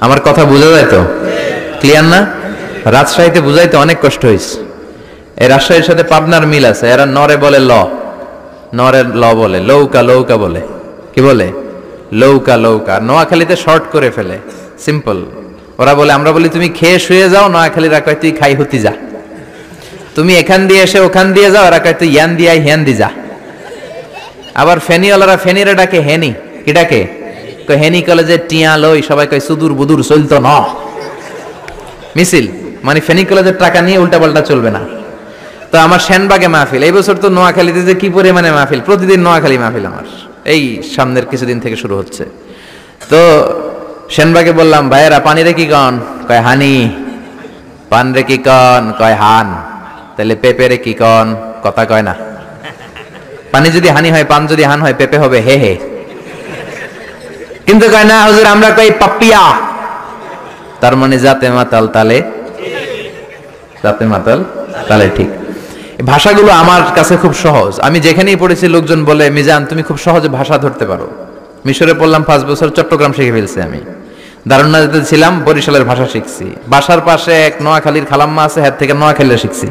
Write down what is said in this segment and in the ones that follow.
আমার কথা বোঝা যায় তো? ক্লিয়ার না? রাজশাহীতে বুঝাইতে অনেক কষ্ট হয়েছে। এই রাজশাহীর সাথে পাবনার মিল আছে। এরা নরে বলে ল, নরের ল বলে, লৌকা লৌকা বলে। কি বলে? লৌকা লৌকা। নোয়াখালীতে শর্ট করে ফেলে, সিম্পল। ওরা বলে, আমরা বলি তুমি খেয়ে শুয়ে যাও, নোয়াখালীরা কয় তুই খাই হতি যা। তুমি এখান দিয়ে এসে ওখান দিয়ে যাও, ওরা কয় তুই ইয়ান দিয়ে হ্যান দি যা। আবার ফেনিওয়ালারা ফেনিরে ডাকে হেনি। কি ডাকে? হেনি কলেজে টিয়া লই, সবাই কয় সুদূর বুদুর চলতো না মিছিল, মানে ফেনী কলেজের টাকা নিয়ে উল্টা পাল্টা চলবে না। তো আমার সেনবাগে মাহফিল, এই বছর তো নোয়াখালীতে যে কি পরিমাণে মাহফিল, প্রতিদিন নোয়াখালী মাহফিল আমার এই সামনের কিছুদিন থেকে শুরু হচ্ছে। তো সেনবাগে বললাম, ভাইয়েরা পানি রে কি কন? কয় হানি। পান রে কি কন? কয় হান। তাহলে পেঁপে রে কি কন? কথা কয় না। পানি যদি হানি হয়, পান যদি হান হয়, পেঁপে হবে হে হে। কিন্তু কয় না হুজুর, আমরা কই পাপ্পিয়া। তার মানে জাতে মাতাল তালে, জাতে মাতাল তালে ঠিক। ভাষাগুলো আমার কাছে খুব সহজ। আমি যেখানেই পড়েছি লোকজন বলে, মিজান তুমি খুব সহজে ভাষা ধরতে পারো। মিশরে পড়লাম 5 বছর, চট্টগ্রাম শিখে ফেলছি আমি। দারুন্নাতে ছিলাম, বরিশালের ভাষা শিখছি। বাসার পাশে এক নোয়াখালীর খালাম্মা আছে, হ্যাঁ থেকে নোয়াখালীরা শিখছি।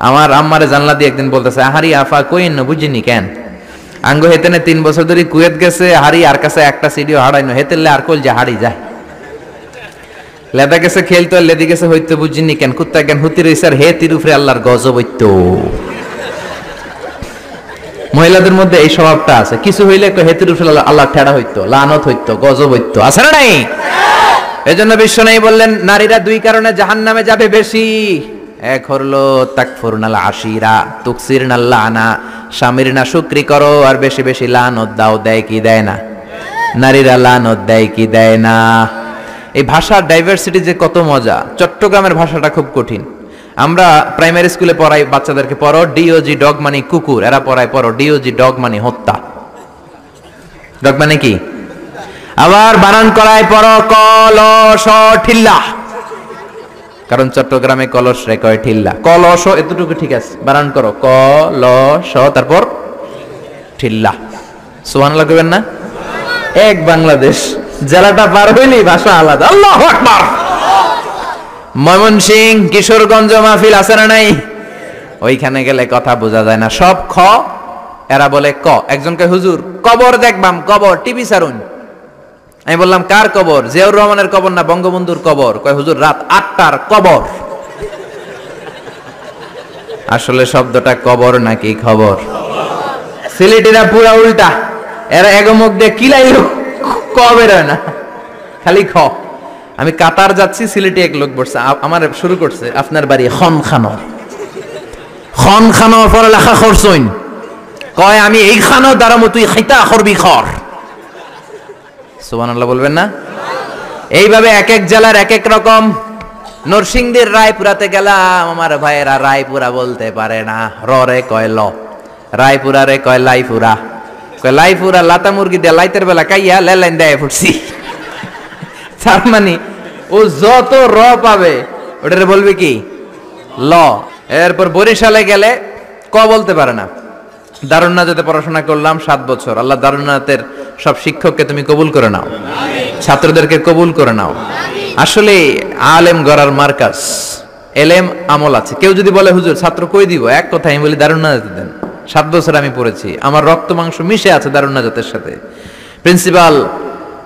আমার আম্মারে জানলা দিয়ে একদিন বলতেছে, আহারি আফা কইন না বুঝিনি কেন আঙ্গ হেতেনে 3 বছর ধরে কুয়েত গেছে, হারি আর কাছে একটা সিডিও হারাইনো, হেতেলে আর কল যে হারি যায়। লেদা গেছে খেলতো, লেদি গেছে হইতো বুঝিনি কেন, কুত্তা কেন হুতি রইসার হে তীর উপরে আল্লাহর গজব হইতো। মহিলাদের মধ্যে এই স্বভাবটা আছে, কিছু হইলে হেতির উপরে আল্লাহ ঠেড়া হইতো, লানত হইতো, গজব হইতো, আছে না নাই? এজন্য বিশ্ব নাই বললেন, নারীরা 2 কারণে জাহান্নামে যাবে বেশি। এক হলো তাকফুরনাল আশিরা, তুকসিরনাল লানা, স্বামীর না শুকরি করো আর বেশি বেশি লানত দাও। দেয় কি দেয় না? নারীরা লানত দেয় কি দেয় না? এই ভাষার ডাইভার্সিটি যে কত মজা। চট্টগ্রামের ভাষাটা খুব কঠিন। আমরা প্রাইমারি স্কুলে পড়াই বাচ্চাদেরকে, পড়ো ডিওজি ডগ মানে কুকুর, এরা পড়ায় পড়ো ডিওজি ডগ মানে হত্যা। ডগ মানে কি? আবার বানান করায় পড়ো কলস ঠিল্লা, কারণ চট্টগ্রামে কলস রে কয় ঠিল্লা। কলস এতটুকু ঠিক আছে, বানান করো কলস তারপর ঠিল্লা। সুবহানাল্লাহ কইবেন না? এক বাংলাদেশ, জেলাটা পার হইলেই ভাষা আলাদা। আল্লাহু আকবার। ময়মনসিং কিশোরগঞ্জ মাহফিল আছে না নাই? ওইখানে গেলে কথা বোঝা যায় না, সব খ, এরা বলে ক। একজন কয় হুজুর কবর দেখবাম, কবর টিভি সারুন। আমি বললাম কার কবর? জিয়াউর রহমানের কবর না বঙ্গবন্ধুর কবর? কয় হুজুর রাত 8টার কবর। আসলে শব্দটা কবর নাকি খবর? সিলেটিরা পুরা উল্টা, এরা এগমুখ দিয়ে কিলাইলো কবের হয় না, খালি খ। আমি কাতার যাচ্ছি, সিলেটে এক লোক বসছে, আমার শুরু করছে আপনার বাড়ি খনখানো, খনখানো পড়ালেখা করছইন? কয় আমি এই খানো দাঁড়ামো, তুই খাইতা করবি খর। সুবহানাল্লাহ বলবেন না? এইভাবে এক এক জেলার এক এক রকম। নরসিংদীর রায়পুরাতে গেলাম, আমার ভাইয়েরা রায়পুরা বলতে পারে না, রে কয় ল। রায়পুরা রে কয় লাইপুরা, কয় লাইপুরা লাতা মুরগি দিয়ে লাইতের বেলা কাইয়া লেলাইন দেয় ফুটছি। তার মানে ও যত র পাবে ওটারে বলবে কি ল। এরপর বরিশালে গেলে ক বলতে পারে না। দারুন্নাতে পড়াশোনা করলাম 7 বছর। আল্লাহ দারুন্নাতের সব শিক্ষককে তুমি কবুল করে নাও, ছাত্রদেরকে কবুল করে নাও। আসলে আলেম গড়ার মার্কাজ, এলেম আমল আছে। কেউ যদি বলে হুজুর ছাত্র কই দিব, এক কথা আমি বলি দারুন্নাতে দেন। 7 বছর আমি পড়েছি, আমার রক্ত মাংস মিশে আছে দারুন্নাতের সাথে। প্রিন্সিপাল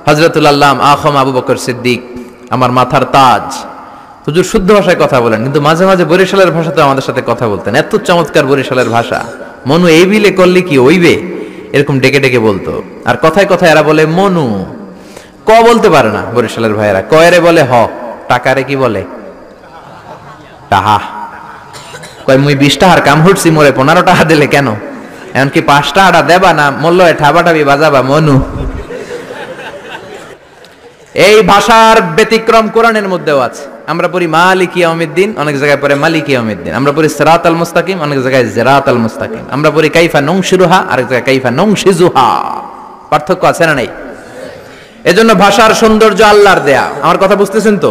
হযরতুল আল্লাম আখম আবু বকর সিদ্দিক আমার মাথার তাজ। হুজুর শুদ্ধ ভাষায় কথা বলেন, কিন্তু মাঝে মাঝে বরিশালের ভাষাতে আমাদের সাথে কথা বলতেন। এত চমৎকার বরিশালের ভাষা, মনু এই বিলে করলে কি ওইবে, এরকম ডেকে ডেকে বলতো। আর কথায় কথায় এরা বলে মনু, ক বলতে পারে না বরিশালের ভাইয়েরা। কয়রে বলে হ, টাকারে কি বলে টাহা। কয় মুই 20 টাকার কাম হুটছি, মোরে 15 টাকা দিলে কেন? এমনকি 5 টাকাটা দেবা না, মূল্য ঠাবাটাবি বাজাবা মনু। এই ভাষার ব্যতিক্রম কোরআনের মধ্যেও আছে। আমরা পড়ি মালিকি ইয়াউমিদ্দিন, অনেক জায়গায় পড়ে মালিকি ইয়াউমিদ্দিন। আমরা পড়ি সিরাতাল মুস্তাকিম, অনেক জায়গায় জিরাতাল মুস্তাকিম। আমরা পড়ি কাইফা নংশিরুহা, আরেক জায়গায় কাইফা নংশিজুহা। পার্থক্য আছে না নাই? এজন্য ভাষার সৌন্দর্য আল্লাহর দেয়া। আমার কথা বুঝতেছেন তো?